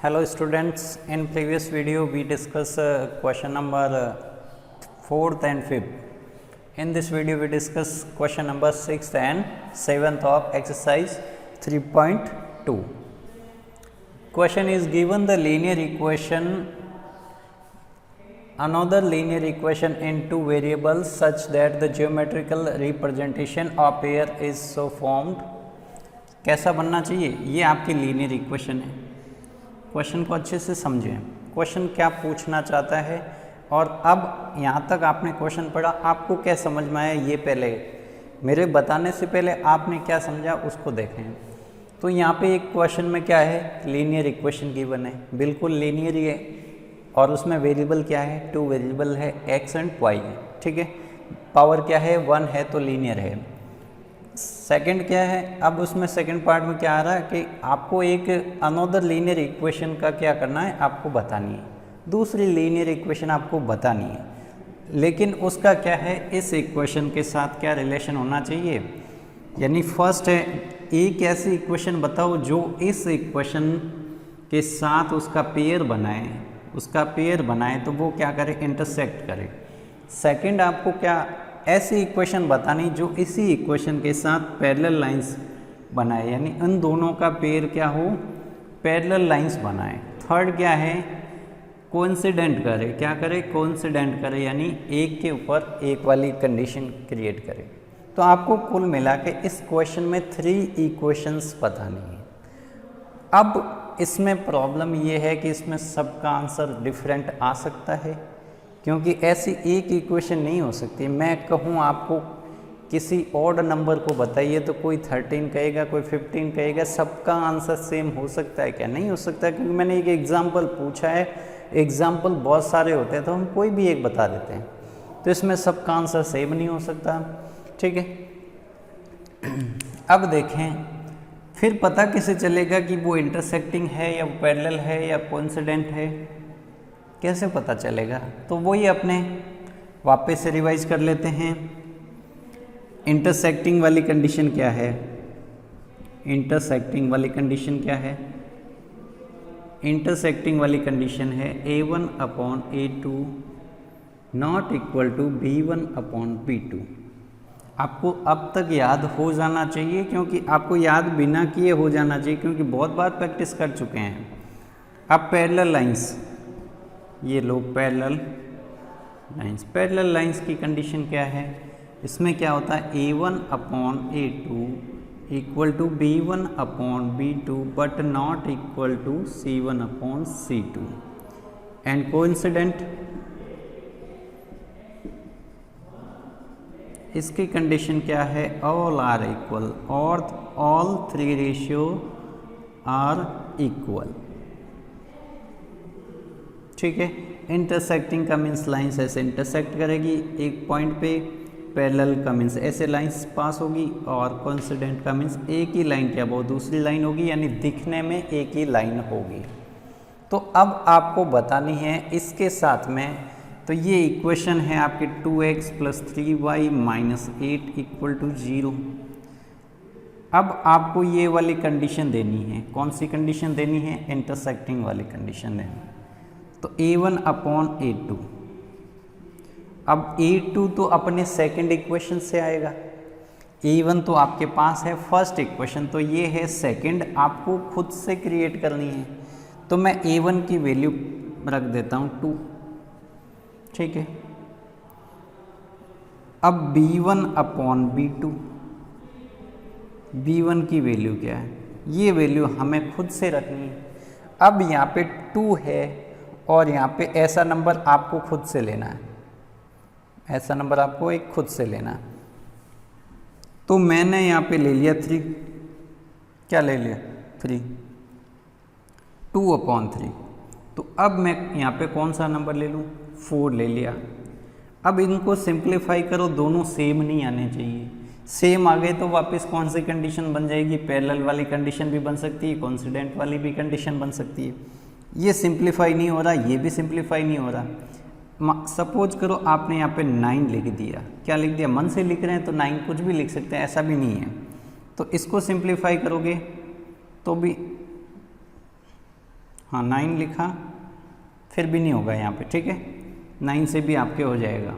Hello students, in previous video we discussed question number 4th and 5th. In this video we discuss question number 6th and 7th of exercise 3.2. Question is given the linear equation, another linear equation in two variables such that the geometrical representation of pair is so formed. कैसा बनना चाहिए? ये आपकी linear equation है। Question को अच्छे से समझें, क्वेश्चन क्या पूछना चाहता है और अब यहाँ तक आपने क्वेश्चन पढ़ा, आपको क्या समझ में आया ये पहले मेरे बताने से पहले आपने क्या समझा उसको देखें। तो यहाँ पे एक क्वेश्चन में क्या है, लीनियर इक्वेशन गिवन है, बिल्कुल लीनियर ही है और उसमें वेरिएबल क्या है, टू वेरिएबल है, एक्स एंड वाई है, ठीक है। पावर क्या है, 1 है तो लीनियर है। सेकंड क्या है, अब उसमें सेकंड पार्ट में क्या आ रहा है कि आपको एक अनदर लीनियर इक्वेशन का क्या करना है, आपको बतानी है, दूसरी लीनियर इक्वेशन आपको बतानी है, लेकिन उसका क्या है, इस इक्वेशन के साथ क्या रिलेशन होना चाहिए। यानी फर्स्ट है, एक ऐसी इक्वेशन बताओ जो इस इक्वेशन के साथ उसका पेयर बनाए, तो वो क्या करे, इंटरसेक्ट करे। सेकंड आपको क्या ऐसी इक्वेशन बतानी जो इसी इक्वेशन के साथ पैरेलल लाइंस बनाए, यानी उन दोनों का पेयर क्या हो, पैरेलल लाइंस बनाए। थर्ड क्या है, कोइंसिडेंट करे, क्या करे, कोइंसिडेंट करे, यानी एक के ऊपर एक वाली कंडीशन क्रिएट करे। तो आपको कुल मिला के इस क्वेश्चन में 3 इक्वेशंस बतानी है। अब इसमें प्रॉब्लम ये है कि इसमें सबका आंसर डिफरेंट आ सकता है, क्योंकि ऐसी एक इक्वेशन नहीं हो सकती। मैं कहूँ आपको किसी ऑड नंबर को बताइए तो कोई 13 कहेगा, कोई 15 कहेगा, सबका आंसर सेम हो सकता है क्या, नहीं हो सकता, क्योंकि मैंने एक एग्जांपल पूछा है। एग्जांपल बहुत सारे होते हैं तो हम कोई भी एक बता देते हैं, तो इसमें सबका आंसर सेम नहीं हो सकता, ठीक है। अब देखें, फिर पता कैसे चलेगा कि वो इंटरसेक्टिंग है या पैरेलल है या कोइंसिडेंट है, कैसे पता चलेगा। तो वही अपने वापस से रिवाइज कर लेते हैं। इंटरसेक्टिंग वाली कंडीशन क्या है, इंटरसेक्टिंग वाली कंडीशन क्या है, इंटरसेक्टिंग वाली कंडीशन है a1 upon a2 not equal to b1 upon b2। आपको अब तक याद हो जाना चाहिए, क्योंकि आपको याद बिना किए हो जाना चाहिए, क्योंकि बहुत बार प्रैक्टिस कर चुके हैं। अब पैरेलल लाइंस, ये लोग पैरेलल लाइंस की कंडीशन क्या है, इसमें क्या होता है, a1 upon a2 equal to b1 upon b2 but not equal to c1 upon c2। And coincident, इसकी कंडीशन क्या है, ऑल आर इक्वल और ऑल 3 रेशियो आर इक्वल, ठीक है। इंटरसेक्टिंग का मीन्स लाइंस ऐसे इंटरसेक्ट करेगी एक पॉइंट पे, पैरेलल का मीन्स ऐसे लाइंस पास होगी, और कोइंसिडेंट का मीन्स एक ही लाइन क्या वो दूसरी लाइन होगी, यानी दिखने में एक ही लाइन होगी। तो अब आपको बतानी है इसके साथ में, तो ये इक्वेशन है आपकी 2x + 3y - 8 इक्वल टू 0। अब आपको ये वाली कंडीशन देनी है, कौन सी कंडीशन देनी है, इंटरसेक्टिंग वाली कंडीशन देनी है। तो a1 अपॉन a2, अब a2 तो अपने सेकंड इक्वेशन से आएगा, a1 तो आपके पास है फर्स्ट इक्वेशन, तो ये है सेकंड, आपको खुद से क्रिएट करनी है। तो मैं a1 की वैल्यू रख देता हूँ 2, ठीक है। अब b1 अपॉन b2, b1 की वैल्यू क्या है, ये वैल्यू हमें खुद से रखनी है। अब यहाँ पे 2 है और यहाँ पे ऐसा नंबर आपको खुद से लेना है, ऐसा नंबर आपको एक खुद से लेना है। तो मैंने यहाँ पे ले लिया 3, क्या ले लिया 3, 2 अपॉन 3। तो अब मैं यहाँ पे कौन सा नंबर ले लूँ, 4 ले लिया। अब इनको सिंप्लीफाई करो, दोनों सेम नहीं आने चाहिए, सेम आ गए तो वापस कौन सी कंडीशन बन जाएगी, पैरेलल वाली कंडीशन भी बन सकती है, कोइंसिडेंट वाली भी कंडीशन बन सकती है। ये सिंप्लीफाई नहीं हो रहा, ये भी सिंप्लीफाई नहीं हो रहा। सपोज करो आपने यहाँ पे 9 लिख दिया, क्या लिख दिया, मन से लिख रहे हैं तो 9 कुछ भी लिख सकते हैं, ऐसा भी नहीं है। तो इसको सिंप्लीफाई करोगे तो भी हाँ 9 लिखा, फिर भी नहीं होगा यहाँ पे, ठीक है, 9 से भी आपके हो जाएगा।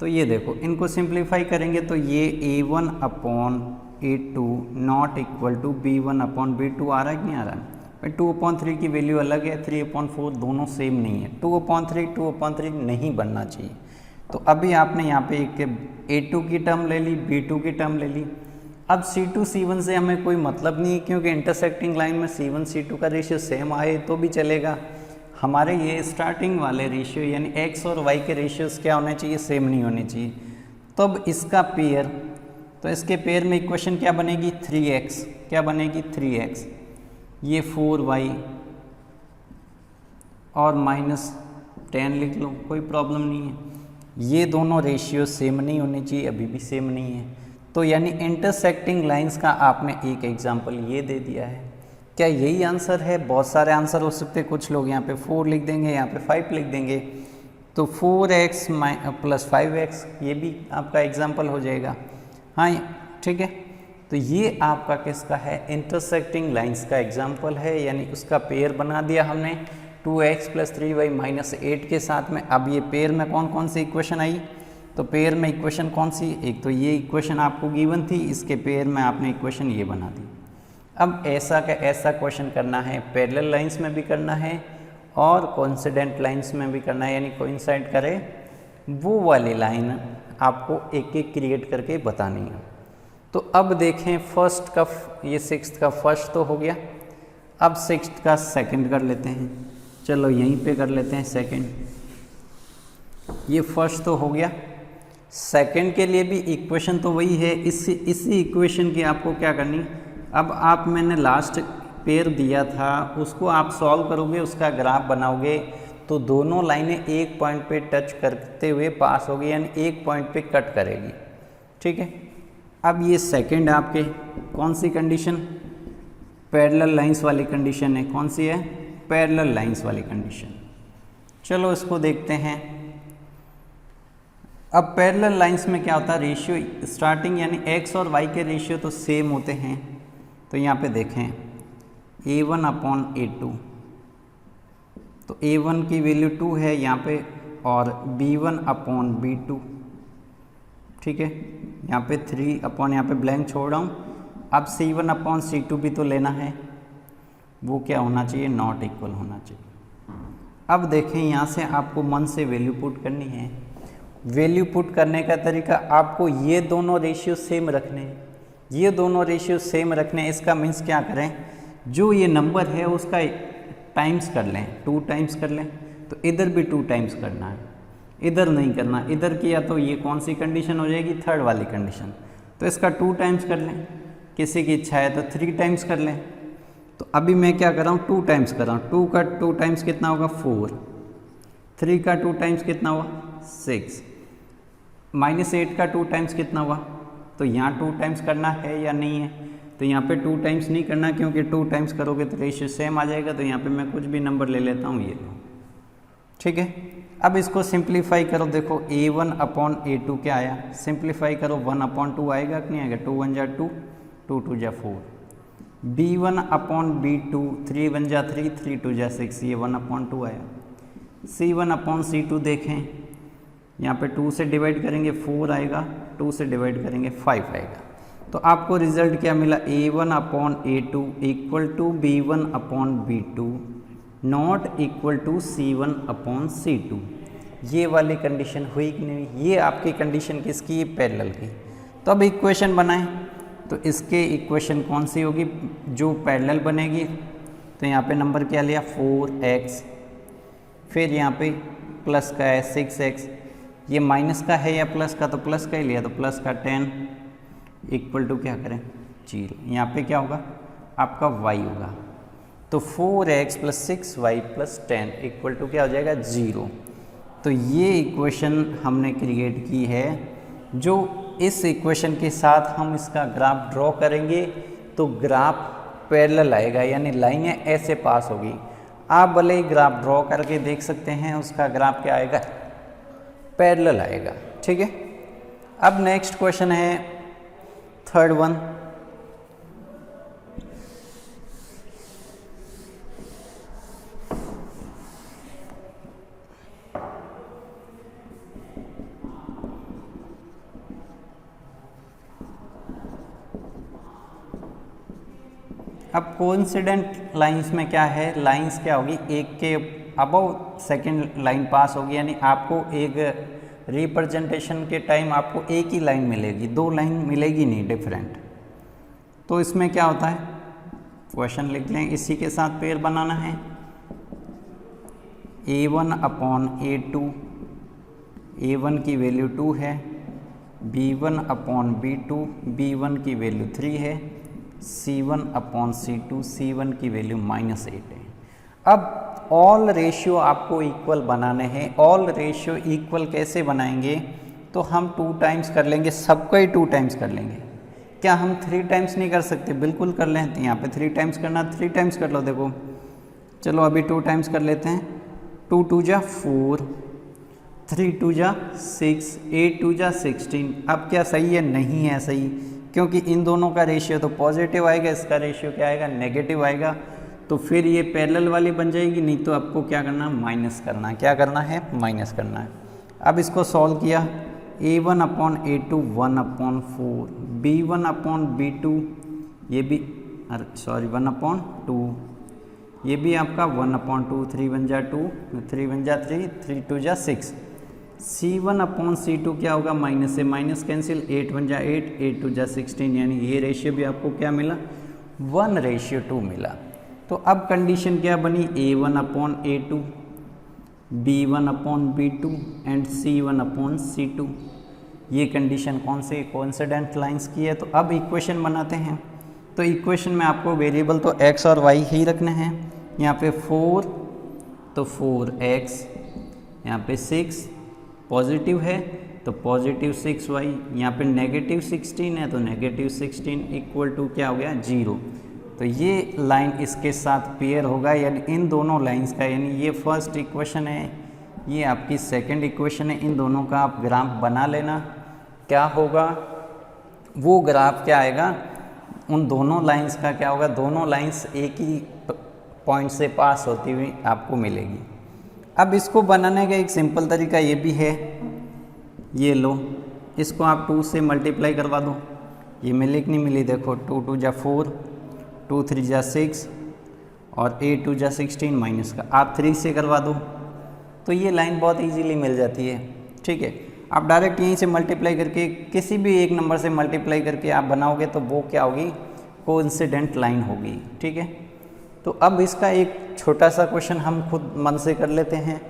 तो ये देखो, इनको सिंप्लीफाई करेंगे तो ये A1 upon A2 not equal to B1 upon B2 आ रहा है कि नहीं आ रहा है? भाई 2/3 की वैल्यू अलग है, 3/4 दोनों सेम नहीं है, 2/3 नहीं बनना चाहिए। तो अभी आपने यहाँ पे एक A2 की टर्म ले ली, B2 की टर्म ले ली। अब C2 C1 से हमें कोई मतलब नहीं है, क्योंकि इंटरसेक्टिंग लाइन में C1 C2 का रेशियो सेम आए तो भी चलेगा। हमारे ये स्टार्टिंग वाले रेशियो यानी x और y के रेशियोज क्या होने चाहिए? सेम नहीं होने चाहिए। तो अब इसका पेयर, तो इसके पेयर में इक्वेशन क्या बनेगी? 3x, क्या बनेगी? 3x, ये 4y और -10 लिख लो, कोई प्रॉब्लम नहीं है। ये दोनों रेशियो सेम नहीं होने चाहिए, अभी भी सेम नहीं है। तो यानी इंटरसेक्टिंग लाइंस का आपने एक एग्जांपल ये दे दिया है। क्या यही आंसर है? बहुत सारे आंसर हो सकते हैं, कुछ लोग यहाँ पे 4 लिख देंगे, यहाँ पे 5 लिख देंगे, तो 4x + 5x ये भी आपका एग्जांपल हो जाएगा। हाँ ठीक है, तो ये आपका किसका है? इंटरसेक्टिंग लाइंस का एग्जांपल है, यानी उसका पेयर बना दिया हमने 2x + 3y - 8 के साथ में। अब ये पेयर में कौन कौन सी इक्वेशन आई? तो पेयर में इक्वेशन कौन सी? एक तो ये इक्वेशन आपको गिवन थी, इसके पेयर में आपने इक्वेशन ये बना दी। अब ऐसा का ऐसा क्वेश्चन करना है, पैरेलल लाइंस में भी करना है और कोइंसिडेंट लाइंस में भी करना है, यानी कोइंसाइड करे वो वाली लाइन आपको एक एक क्रिएट करके बतानी है। तो अब देखें, फर्स्ट का ये 6th का फर्स्ट तो हो गया, अब 6th का सेकंड कर लेते हैं। चलो यहीं पे कर लेते हैं सेकंड। ये फर्स्ट तो हो गया, सेकंड के लिए भी इक्वेशन तो वही है। इसी इक्वेशन की आपको क्या करनी, अब आप मैंने लास्ट पेयर दिया था उसको आप सॉल्व करोगे, उसका ग्राफ बनाओगे, तो दोनों लाइनें एक पॉइंट पे टच करते हुए पास होगी, यानी एक पॉइंट पे कट करेगी, ठीक है। अब ये सेकंड आपके कौन सी कंडीशन? पैरेलल लाइंस वाली कंडीशन है। कौन सी है? पैरेलल लाइंस वाली कंडीशन। चलो इसको देखते हैं। अब पैरेलल लाइंस में क्या होता है? रेशियो स्टार्टिंग यानी x और y के रेशियो तो सेम होते हैं। तो यहाँ पे देखें A1 अपॉन A2, तो A1 की वैल्यू 2 है यहाँ पे, और B1 अपॉन B2, ठीक है। यहाँ पे 3 अपॉन, यहाँ पे ब्लैंक छोड़ रहा हूँ। अब C1 अपॉन C2 भी तो लेना है, वो क्या होना चाहिए? नॉट इक्वल होना चाहिए। अब देखें, यहाँ से आपको मन से वैल्यू पुट करनी है। वैल्यू पुट करने का तरीका, आपको ये दोनों रेशियो सेम रखने हैं, ये दोनों रेशियो सेम रखने हैं। इसका मीन्स क्या करें, जो ये नंबर है उसका टाइम्स कर लें, 2 टाइम्स कर लें। तो इधर भी 2 टाइम्स करना है, इधर नहीं करना। इधर किया तो ये कौन सी कंडीशन हो जाएगी? थर्ड वाली कंडीशन। तो इसका 2 टाइम्स कर लें, किसी की इच्छा है तो 3 टाइम्स कर लें। तो अभी मैं क्या कर रहा हूँ? 2 टाइम्स कर रहा हूँ। 2 का 2 टाइम्स कितना होगा? 4। 3 का 2 टाइम्स कितना हुआ? 6। -8 का 2 टाइम्स कितना हुआ? तो यहाँ 2 टाइम्स करना है या नहीं है? तो यहाँ पे 2 टाइम्स नहीं करना, क्योंकि 2 टाइम्स करोगे तो रेशियो सेम आ जाएगा। तो यहाँ पे मैं कुछ भी नंबर ले लेता हूँ, ये लो, ठीक है। अब इसको सिंप्लीफाई करो, देखो A1 अपॉन A2 क्या आया? सिंप्लीफाई करो, 1/2 आएगा कि नहीं आएगा? 2 1 जा 2, 2 2 जा 4। B1 अपॉन B2, 3 1 जा 3, 3 2 जा 6, ये 1/2 आया। C1 अपॉन C2 देखें, यहाँ पे 2 से डिवाइड करेंगे 4 आएगा, 2 से डिवाइड करेंगे 5 आएगा। तो आपको रिजल्ट क्या मिला? A1 upon A2 equal to B1 upon B2 not equal to C1 upon C2। ये वाली कंडीशन हुई कि नहीं? ये आपकी कंडीशन किसकी? पैरेलल की। तो अब इक्वेशन बनाएं, तो इसके इक्वेशन कौन सी होगी जो पैरेलल बनेगी? तो यहाँ पे नंबर क्या लिया? 4x, फिर यहाँ पे प्लस का है 6x, ये माइनस का है या प्लस का? तो प्लस का ही लिया, तो प्लस का 10 इक्वल टू क्या करें? 0। यहाँ पे क्या होगा? आपका y होगा। तो 4x + 6y + 10 इक्वल टू क्या हो जाएगा? 0। तो ये इक्वेशन हमने क्रिएट की है, जो इस इक्वेशन के साथ हम इसका ग्राफ ड्रॉ करेंगे तो ग्राफ पैरेलल आएगा, यानी लाइनें ऐसे पास होगी। आप भले ही ग्राफ ड्रॉ करके देख सकते हैं, उसका ग्राफ क्या आएगा? पैरेलल आएगा, ठीक है। अब नेक्स्ट क्वेश्चन है थर्ड वन। अब कोइंसिडेंट लाइंस में क्या है, लाइंस क्या होगी, एक के अबव सेकंड लाइन पास होगी, यानी आपको एक रिप्रेजेंटेशन के टाइम आपको एक ही लाइन मिलेगी, दो लाइन मिलेगी नहीं डिफरेंट। तो इसमें क्या होता है, क्वेश्चन लिख लें, इसी के साथ पेयर बनाना है, A1 अपॉन A2, A1 की वैल्यू 2 है, B1 अपॉन B2, B1 की वैल्यू 3 है, C1 अपॉन C2, C1 की वैल्यू -8 है। अब ऑल रेशियो आपको इक्वल बनाने हैं। ऑल रेशियो इक्वल कैसे बनाएंगे, तो हम 2 टाइम्स कर लेंगे, सबको ही 2 टाइम्स कर लेंगे। क्या हम 3 टाइम्स नहीं कर सकते, बिल्कुल कर लें। तो यहाँ पे 3 टाइम्स करना, 3 टाइम्स कर लो। देखो चलो अभी 2 टाइम्स कर लेते हैं। 2 2 जा 4, 3 2 जा 6, 8 2 जा 16। अब क्या सही है, नहीं है सही, क्योंकि इन दोनों का रेशियो तो पॉजिटिव आएगा, इसका रेशियो क्या आएगा, नेगेटिव आएगा। तो फिर ये पैरेलल वाली बन जाएगी, नहीं तो आपको क्या करना, माइनस करना है। क्या करना है, माइनस करना है। अब इसको सॉल्व किया, A1 upon A2 1 upon 4, B1 upon B2 ये भी 1 अपॉन 2, ये भी आपका 1 अपॉन 2, 3 1 जा 2, 3 1 जा 3, 3 2 जा 6। C1 अपॉन C2 क्या होगा, माइनस से माइनस कैंसिल, 8 1 जा 8, 8 2 जा 16, यानी ये रेशियो भी आपको क्या मिला, 1:2 मिला। तो अब कंडीशन क्या बनी, A1 upon A2, B1 upon B2 and C1 upon C2। ये कंडीशन कौन से कोइंसिडेंट लाइंस की है। तो अब इक्वेशन बनाते हैं। तो इक्वेशन में आपको वेरिएबल तो x और y ही रखने हैं। यहाँ पे 4 तो 4x, यहाँ पे 6 पॉजिटिव है तो पॉजिटिव 6y, यहाँ पे नेगेटिव 16 है तो नेगेटिव 16 इक्वल टू क्या हो गया, 0। तो ये लाइन इसके साथ पेयर होगा, यानी इन दोनों लाइंस का, यानी ये फर्स्ट इक्वेशन है, ये आपकी सेकंड इक्वेशन है। इन दोनों का आप ग्राफ बना लेना। क्या होगा, वो ग्राफ क्या आएगा, उन दोनों लाइंस का क्या होगा, दोनों लाइंस एक ही पॉइंट से पास होती हुई आपको मिलेगी। अब इसको बनाने का एक सिंपल तरीका ये भी है, ये लो, इसको आप 2 से मल्टीप्लाई करवा दो। ये मिली कि नहीं मिली, देखो 2 2 जा 4, 2 3 जा 6 और 8 2 जा 16 माइनस का आप 3 से करवा दो, तो ये लाइन बहुत इजीली मिल जाती है। ठीक है, आप डायरेक्ट यहीं से मल्टीप्लाई करके, किसी भी एक नंबर से मल्टीप्लाई करके आप बनाओगे तो वो क्या होगी, कोइंसिडेंट लाइन होगी। ठीक है, तो अब इसका एक छोटा सा क्वेश्चन हम खुद मन से कर लेते हैं।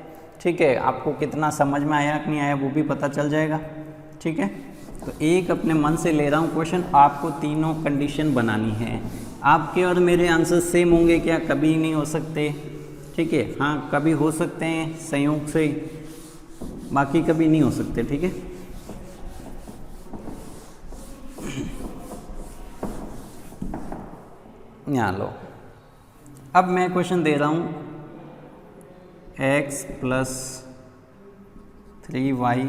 ठीक है, आपको कितना समझ में आया कि नहीं आया वो भी पता चल जाएगा। ठीक है, तो एक अपने मन से ले रहा हूँ क्वेश्चन, आपको तीनों कंडीशन बनानी है। आपके और मेरे आंसर सेम होंगे क्या, कभी नहीं हो सकते। ठीक है, हाँ कभी हो सकते हैं संयोग से, बाकी कभी नहीं हो सकते। ठीक है, यहाँ लो, अब मैं क्वेश्चन दे रहा हूँ x plus 3y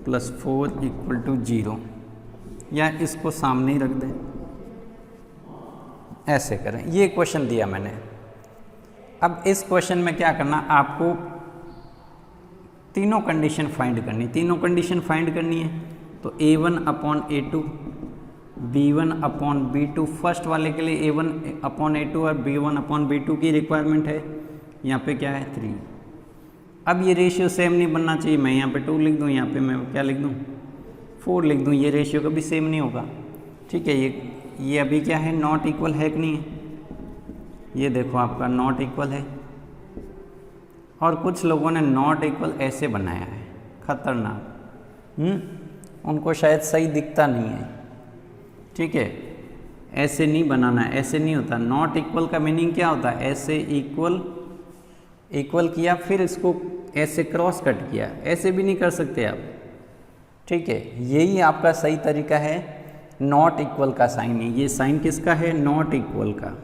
plus 4 equal to 0, या इसको सामने ही रख दें, ऐसे करें। ये क्वेश्चन दिया मैंने। अब इस क्वेश्चन में क्या करना, आपको तीनों कंडीशन फाइंड करनी। तीनों कंडीशन फाइंड करनी है तो A1 upon A2, B1 upon B2, first वाले के लिए A1 अपॉन A2 और B1 अपॉन B2 की रिक्वायरमेंट है। यहाँ पे क्या है, 3। अब ये रेशियो सेम नहीं बनना चाहिए, मैं यहाँ पे 2 लिख दूँ, यहाँ पे मैं क्या लिख दूँ, 4 लिख दूँ, ये रेशियो कभी सेम नहीं होगा। ठीक है, ये अभी क्या है, नॉट इक्वल है कि नहीं है, ये देखो आपका नॉट इक्वल है। और कुछ लोगों ने नॉट इक्वल ऐसे बनाया है, खतरनाक, उनको शायद सही दिखता नहीं है। ठीक है, ऐसे नहीं बनाना है, ऐसे नहीं होता। नॉट इक्वल का मीनिंग क्या होता है, ऐसे इक्वल किया फिर इसको ऐसे क्रॉस कट किया, ऐसे भी नहीं कर सकते आप। ठीक है, यही आपका सही तरीका है, नॉट इक्वल का साइन है। ये साइन किसका है, नॉट इक्वल का।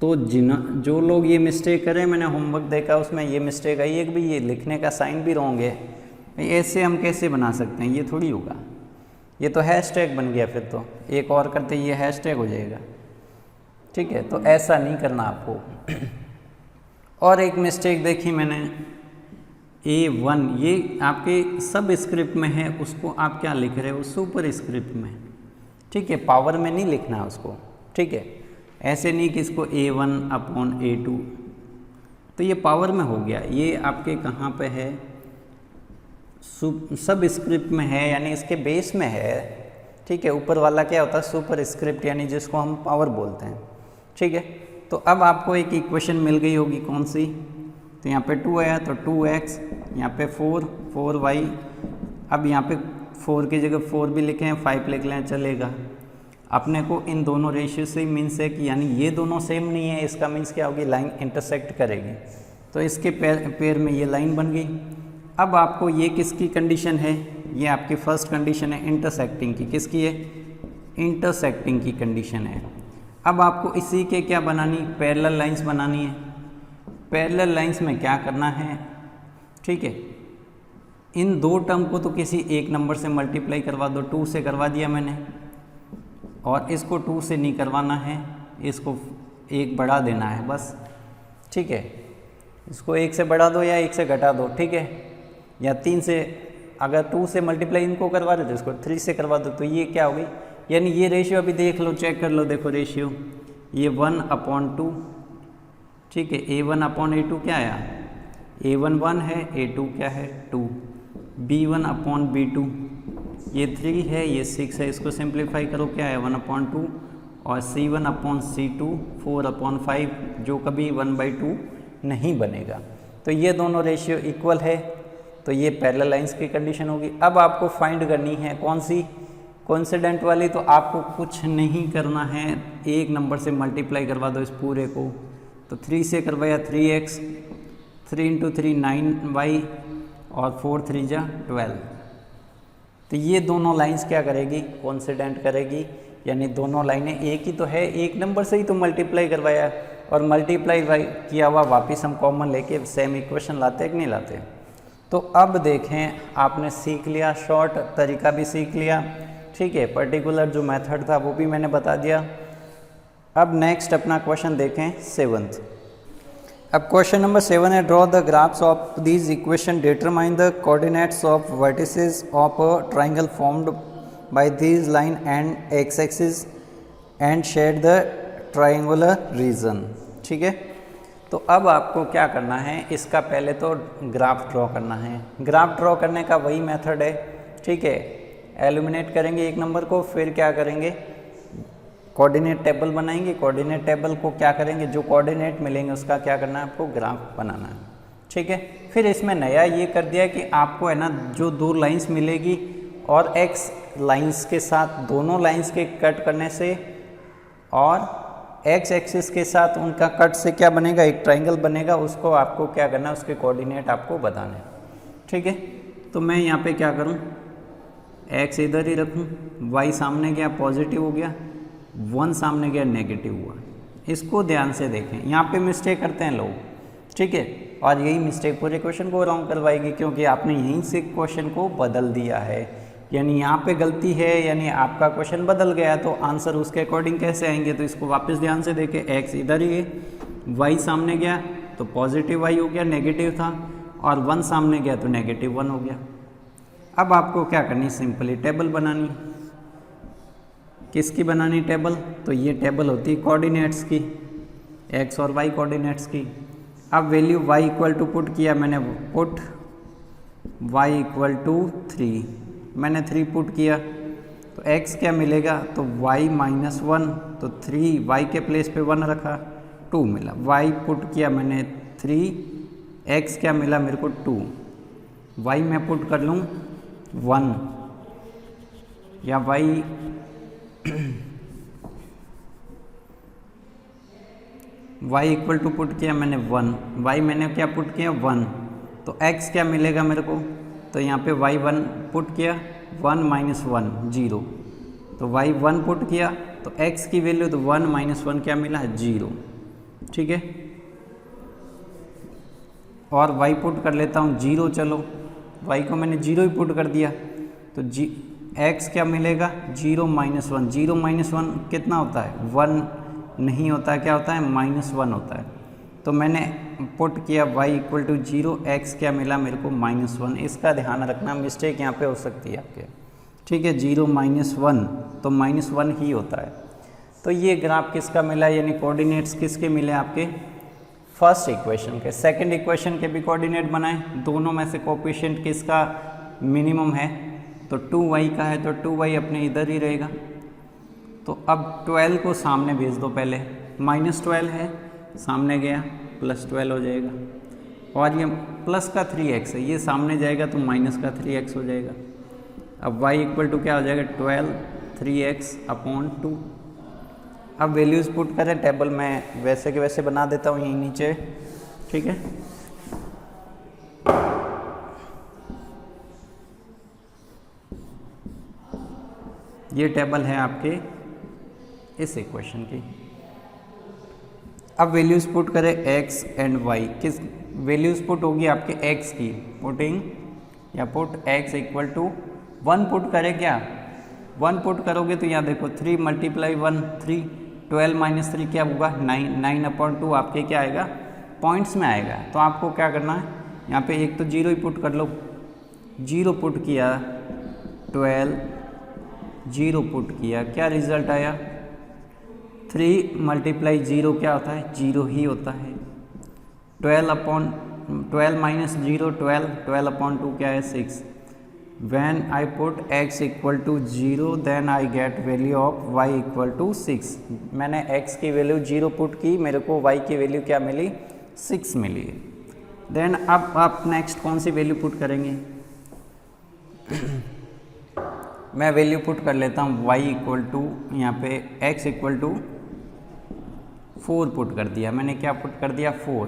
तो जो लोग ये मिस्टेक करें, मैंने होमवर्क देखा उसमें ये मिस्टेक आई है कि भाई ये लिखने का साइन भी रॉन्ग है, ऐसे हम कैसे बना सकते हैं, ये थोड़ी होगा। ये तो हैशटैग बन गया, फिर तो एक और करते ये हैशटैग हो जाएगा। ठीक है, तो ऐसा नहीं करना आपको। और एक मिस्टेक देखी मैंने, A1 ये आपके सब स्क्रिप्ट में है, उसको आप क्या लिख रहे हो, सुपर स्क्रिप्ट में। ठीक है, पावर में नहीं लिखना है उसको, ठीक है, ऐसे नहीं कि इसको A1/A2, तो ये पावर में हो गया। ये आपके कहाँ पे है, सब स्क्रिप्ट में है, यानी इसके बेस में है, ठीक है। ऊपर वाला क्या होता है, सुपर स्क्रिप्ट, यानी जिसको हम पावर बोलते हैं, ठीक है। तो अब आपको एक इक्वेशन मिल गई होगी, कौन सी, तो यहाँ पे 2 आया तो 2x, यहाँ पे 4y, अब यहाँ पे 4 की जगह 4 भी लिखें, 5 लिख लें, चलेगा। अपने को इन दोनों रेशियो से मीन्स है कि यानी ये दोनों सेम नहीं है, इसका मीन्स क्या होगी, लाइन इंटरसेक्ट करेगी, तो इसके पैर में ये लाइन बन गई। अब आपको ये किसकी कंडीशन है, ये आपकी फर्स्ट कंडीशन है इंटरसेक्टिंग की, किसकी है, इंटरसेक्टिंग की कंडीशन है। अब आपको इसी के क्या बनानी, पैरेलल लाइंस बनानी है। पैरेलल लाइंस में क्या करना है, ठीक है, इन दो टर्म को तो किसी एक नंबर से मल्टीप्लाई करवा दो, 2 से करवा दिया मैंने, और इसको 2 से नहीं करवाना है, इसको 1 बढ़ा देना है बस, ठीक है। इसको 1 से बढ़ा दो या 1 से घटा दो, ठीक है, या 3 से, अगर 2 से मल्टीप्लाई इनको करवा रहे तो इसको 3 से करवा दो, तो ये क्या होगी, यानी ये रेशियो अभी देख लो, चेक कर लो, देखो रेशियो, ये 1/2, ठीक है, A1/A2 क्या आया, A1 1 है, A2 क्या है 2, B1/B2 ये 3 है, ये 6 है, इसको सिंप्लीफाई करो, क्या है 1/2, और C1/C2 4/5, जो कभी 1/2 नहीं बनेगा। तो ये दोनों रेशियो इक्वल है, तो ये पैरेलल लाइंस की कंडीशन होगी। अब आपको फाइंड करनी है कौन सी, कोइंसिडेंट वाली, तो आपको कुछ नहीं करना है, एक नंबर से मल्टीप्लाई करवा दो इस पूरे को, तो 3 से करवाया 3x, 3 × 3 9y, और 4 3 जा 12, तो ये दोनों लाइंस क्या करेगी, कोइंसिडेंट करेगी, यानी दोनों लाइनें एक ही तो है, एक नंबर से ही तो मल्टीप्लाई करवाया, और मल्टीप्लाई किया हुआ वापस हम कॉमन लेके सेम इक्वेशन लाते हैं कि नहीं लाते। तो अब देखें, आपने सीख लिया, शॉर्ट तरीका भी सीख लिया, ठीक है, पर्टिकुलर जो मेथड था वो भी मैंने बता दिया। अब नेक्स्ट अपना क्वेश्चन देखें 7th। अब क्वेश्चन नंबर 7 है, draw the graphs of these equation, determine the coordinates of vertices of a triangle formed by these line and x axis and shade the triangular region, ठीक है। तो अब आपको क्या करना है, इसका पहले तो ग्राफ ड्रॉ करना है। ग्राफ ड्रॉ करने का वही मेथड है, ठीक है, एलिमिनेट करेंगे एक नंबर को, फिर क्या करेंगे, कोऑर्डिनेट टेबल बनाएंगे, कोऑर्डिनेट टेबल को क्या करेंगे, जो कोऑर्डिनेट मिलेंगे उसका क्या करना है, आपको ग्राफ बनाना है, ठीक है। फिर इसमें नया ये कर दिया कि आपको है ना, जो 2 लाइंस मिलेगी और एक्स लाइंस के साथ, दोनों लाइंस के कट करने से और एक्स एक्सिस के साथ उनका कट से क्या बनेगा, एक ट्राइंगल बनेगा, उसको आपको क्या करना है, उसके कोऑर्डिनेट आपको बताने, ठीक है। तो मैं यहाँ पे क्या करूँ, एक्स इधर ही रखूँ, वाई सामने गया पॉजिटिव हो गया, 1 सामने गया नेगेटिव हुआ। इसको ध्यान से देखें, यहाँ पे मिस्टेक करते हैं लोग, ठीक है, और यही मिस्टेक पूरे क्वेश्चन को रॉन्ग करवाएगी, क्योंकि आपने यहीं से क्वेश्चन को बदल दिया है, यानी यहाँ पे गलती है, यानी आपका क्वेश्चन बदल गया, तो आंसर उसके अकॉर्डिंग कैसे आएंगे। तो इसको वापस ध्यान से देखें, एक्स इधर ही है, वाई सामने गया तो पॉजिटिव वाई हो गया, नेगेटिव था, और 1 सामने गया तो नेगेटिव 1 हो गया। अब आपको क्या करनी, सिंपली टेबल बनानी। किसकी बनानी टेबल, तो ये टेबल होती है कोऑर्डिनेट्स की, एक्स और वाई कोऑर्डिनेट्स की। अब value y equal to put किया मैंने, पुट वाई इक्वल टू 3, मैंने 3 पुट किया, तो x क्या मिलेगा, तो y - 1, तो 3 y के प्लेस पे 1 रखा, 2 मिला, y पुट किया मैंने 3, x क्या मिला मेरे को 2, y मैं पुट कर लूँ 1, या y y equal to put किया मैंने 1, y मैंने क्या पुट किया 1, तो x क्या मिलेगा मेरे को, तो यहाँ पे y 1 पुट किया, 1 - 1 0, तो y 1 पुट किया, तो x की वैल्यू तो 1 - 1 क्या मिला है 0, ठीक है। और y पुट कर लेता हूँ 0, चलो y को मैंने 0 ही पुट कर दिया, तो x क्या मिलेगा 0 - 1, 0 - 1 कितना होता है 1 नहीं होता है, क्या होता है -1 होता है। तो मैंने पुट किया y इक्वल टू 0, x क्या मिला मेरे को -1। इसका ध्यान रखना, मिस्टेक यहाँ पे हो सकती है आपके, ठीक है। 0 - 1 तो -1 ही होता है। तो ये ग्राफ किसका मिला, यानी कोऑर्डिनेट्स किसके मिले आपके फर्स्ट इक्वेशन के। सेकंड इक्वेशन के भी कोऑर्डिनेट बनाए, दोनों में से कोएफिशिएंट किसका मिनिमम है, तो 2y का है, तो 2y अपने इधर ही रहेगा। तो अब 12 को सामने भेज दो, पहले -12 है, सामने गया +12 हो जाएगा, और ये प्लस का 3x है, ये सामने जाएगा तो माइनस का 3x हो जाएगा। अब y इक्वल टू क्या हो जाएगा 12 3x/2। अब वैल्यूज़ पुट करें, टेबल में वैसे के वैसे बना देता हूँ यहीं नीचे, ठीक है। ये टेबल है आपके इस इक्वेशन की। अब वैल्यूज़ पुट करें x एंड y, किस वैल्यूज़ पुट होगी आपके x की, पुटिंग या put x equal to 1 put करें, क्या 1 पुट करोगे तो यहाँ देखो 3 × 1 3, 12 - 3 क्या होगा 9, 9/2 आपके क्या आएगा पॉइंट्स में आएगा। तो आपको क्या करना है, यहाँ पे एक तो 0 ही पुट कर लो, 0 पुट किया, 12 0 पुट किया, क्या रिजल्ट आया 3 × 0 क्या होता है 0 ही होता है। 12 - 0 12, 12/2 क्या है 6। When I put x equal to 0 then I get value of y equal to 6। मैंने x की वैल्यू 0 पुट की, मेरे को y की वैल्यू क्या मिली 6 मिली। देन अब आप नेक्स्ट कौन सी वैल्यू पुट करेंगे मैं वैल्यू पुट कर लेता हूँ y इक्वल टू, यहाँ पे x इक्वल टू 4 पुट कर दिया मैंने, क्या पुट कर दिया 4,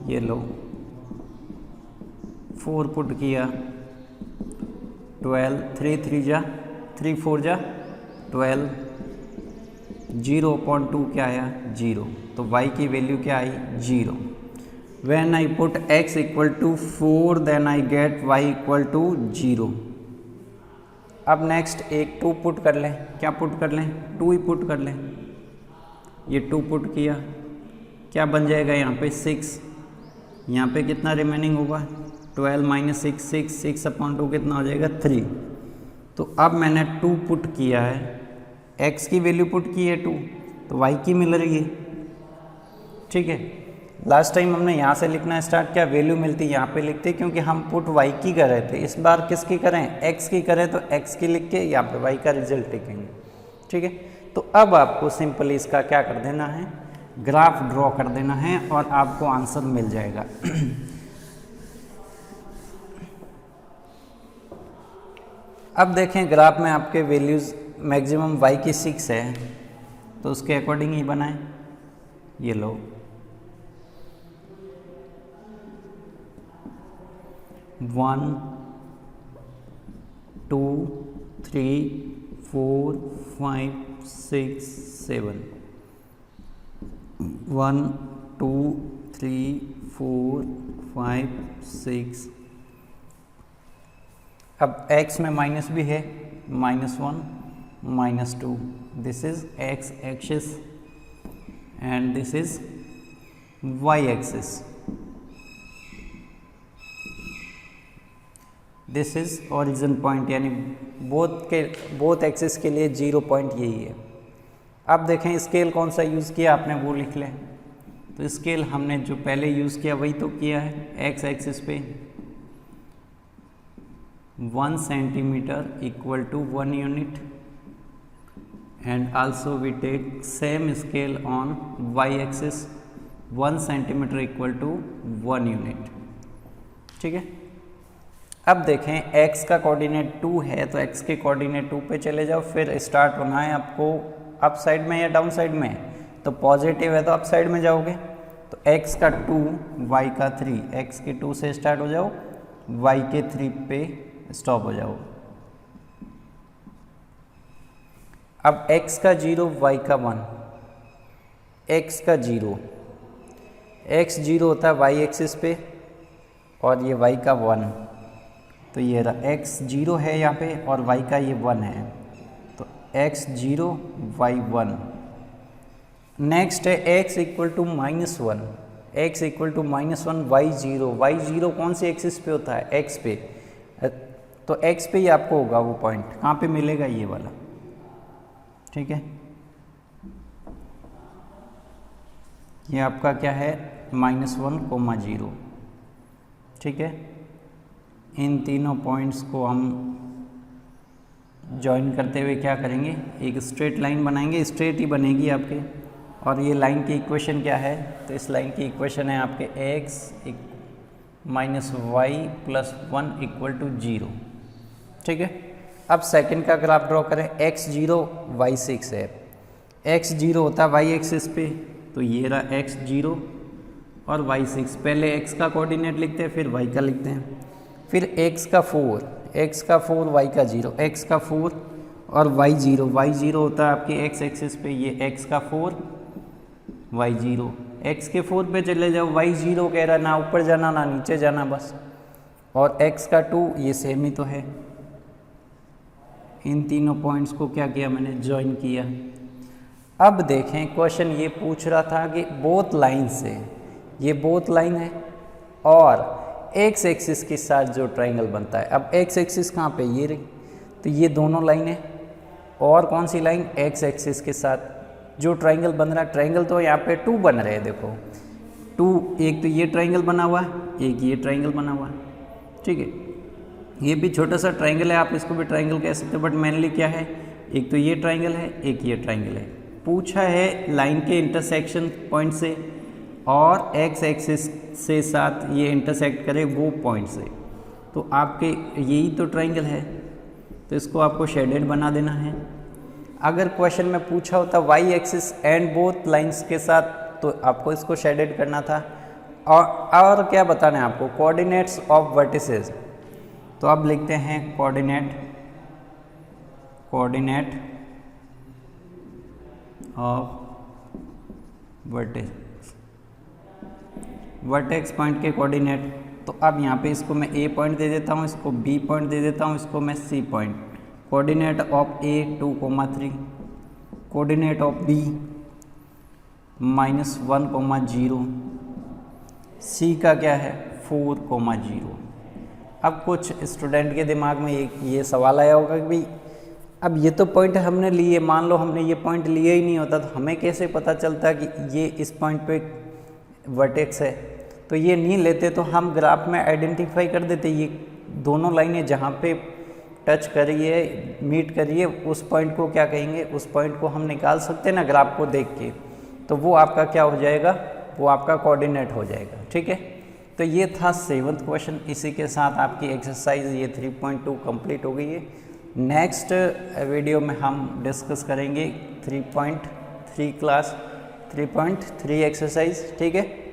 ये लो 4 पुट किया, 12 3 3 जा 3 4 जा 12, 0/2 क्या आया 0, तो y की वैल्यू क्या आई 0। When I put x equal to 4 then I get y equal to 0। अब नेक्स्ट एक 2 पुट कर लें, क्या पुट कर लें 2 ही पुट कर लें, ये 2 पुट किया, क्या बन जाएगा यहाँ पे 6, यहाँ पे कितना रिमेनिंग होगा 12 - 6 6, 6/2 कितना हो जाएगा 3। तो अब मैंने 2 पुट किया है, x की वैल्यू पुट की है 2, तो y की मिल रही है, ठीक है। लास्ट टाइम हमने यहाँ से लिखना स्टार्ट किया, वैल्यू मिलती यहाँ पे लिखते, क्योंकि हम पुट y की कर रहे थे। इस बार किसकी करें x की करें, तो x की लिख के यहाँ पे y का रिजल्ट लिखेंगे, ठीक है। तो अब आपको सिंपली इसका क्या कर देना है, ग्राफ ड्रॉ कर देना है और आपको आंसर मिल जाएगा। अब देखें ग्राफ में आपके वैल्यूज़ मैक्सिमम y की 6 है, तो उसके अकॉर्डिंग ही बनाएं, ये लो 1 2 3 4 5 6 7, 1 2 3 4 5 6। अब x में माइनस भी है, -1 -2, this is x axis and this is y axis, this is origin point, यानी बोथ एक्सिस के लिए 0 पॉइंट यही है। अब देखें स्केल कौन सा यूज़ किया आपने, वो लिख लें। तो स्केल हमने जो पहले यूज़ किया वही तो किया है, x एक्सिस पे 1 centimetre equal to 1 unit, and also we take same scale on y axis 1 centimetre equal to 1 unit, ठीक है। अब देखें x का कोऑर्डिनेट 2 है, तो x के कोऑर्डिनेट 2 पे चले जाओ, फिर स्टार्ट होना है आपको अप साइड में या डाउन साइड में, तो पॉजिटिव है तो अप साइड में जाओगे, तो x का 2 y का 3, x के 2 से स्टार्ट हो जाओ, y के 3 पे स्टॉप हो जाओ। अब x का 0 y का 1, x का 0, x 0 होता है y एक्सिस पे और ये y का 1, तो ये x 0 है यहाँ पे और y का ये 1 है, तो x 0 y 1। नेक्स्ट है x equal to -1, x equal to -1 y 0, y 0 कौन सी एक्सिस पे होता है x पे, तो x पे ही आपको होगा वो पॉइंट, कहाँ पे मिलेगा ये वाला, ठीक है, ये आपका क्या है -1,0। ठीक है, इन तीनों पॉइंट्स को हम ज्वाइन करते हुए क्या करेंगे, एक स्ट्रेट लाइन बनाएंगे, स्ट्रेट ही बनेगी आपके। और ये लाइन की इक्वेशन क्या है, तो इस लाइन की इक्वेशन है आपके x minus y plus 1 equal to 0। ठीक है, अब सेकंड का ग्राफ ड्रॉ करें, x0 y6 है, x0 होता है y एक्सिस पे, तो ये रहा x0 और y6। पहले x का कोऑर्डिनेट लिखते हैं, फिर y का लिखते हैं, फिर x का 4, y का 0, x का 4 और y0 होता है आपके x एक्सिस पे, ये x का 4 y0, x के 4 पे चले जाओ, y0 कह रहा, ना ऊपर जाना ना नीचे जाना बस, और x का 2 ये सेम ही तो है। इन तीनों पॉइंट्स को क्या किया मैंने, ज्वाइन किया। अब देखें क्वेश्चन ये पूछ रहा था कि बोथ लाइन से, ये बोथ लाइन है और एक्स एक्सिस के साथ जो ट्रायंगल बनता है, अब एक्स एक्सिस कहाँ पे, ये रही, तो ये दोनों लाइन है, और कौन सी लाइन, एक्स एक्सिस के साथ जो ट्रायंगल बन रहा है, ट्रायंगल तो यहाँ पे 2 बन रहे हैं, देखो 2, एक तो ये ट्रायंगल बना हुआ है, एक ये ट्रायंगल बना हुआ है। ठीक है, ये भी छोटा सा ट्रायंगल है, आप इसको भी ट्रायंगल कह सकते हो, बट मेनली क्या है, एक तो ये ट्रायंगल है, एक ये ट्रायंगल है। पूछा है लाइन के इंटरसेक्शन पॉइंट से और एक्स एक्सिस से साथ ये इंटरसेक्ट करे वो पॉइंट से, तो आपके यही तो ट्रायंगल है, तो इसको आपको शेडेड बना देना है। अगर क्वेश्चन में पूछा होता y axis and both lines के साथ, तो आपको इसको शेडेड करना था। और क्या बताना है आपको, कोऑर्डिनेट्स ऑफ वर्टिसेस, तो अब लिखते हैं कोऑर्डिनेट ऑफ वर्टेक्स पॉइंट के कोऑर्डिनेट। तो अब यहाँ पे इसको मैं A पॉइंट दे देता हूँ, इसको B पॉइंट दे देता हूँ, इसको मैं C point. Coordinate of A 2,3, coordinate of B -1,0, C का क्या है 4,0। अब कुछ स्टूडेंट के दिमाग में ये सवाल आया होगा कि भाई अब ये तो पॉइंट हमने लिए, मान लो हमने ये पॉइंट लिया ही नहीं होता तो हमें कैसे पता चलता कि ये इस पॉइंट पे वर्टेक्स है। तो ये नहीं लेते तो हम ग्राफ में आइडेंटिफाई कर देते, ये दोनों लाइनें जहाँ पे टच करिए, मीट करिए, उस पॉइंट को क्या कहेंगे, उस पॉइंट को हम निकाल सकते हैं ना ग्राफ को देख के, तो वो आपका क्या हो जाएगा, वो आपका कोऑर्डिनेट हो जाएगा। ठीक है, तो ये था 7th क्वेश्चन। इसी के साथ आपकी एक्सरसाइज ये 3.2 कंप्लीट हो गई है। नेक्स्ट वीडियो में हम डिस्कस करेंगे 3.3 क्लास 3.3 एक्सरसाइज। ठीक है।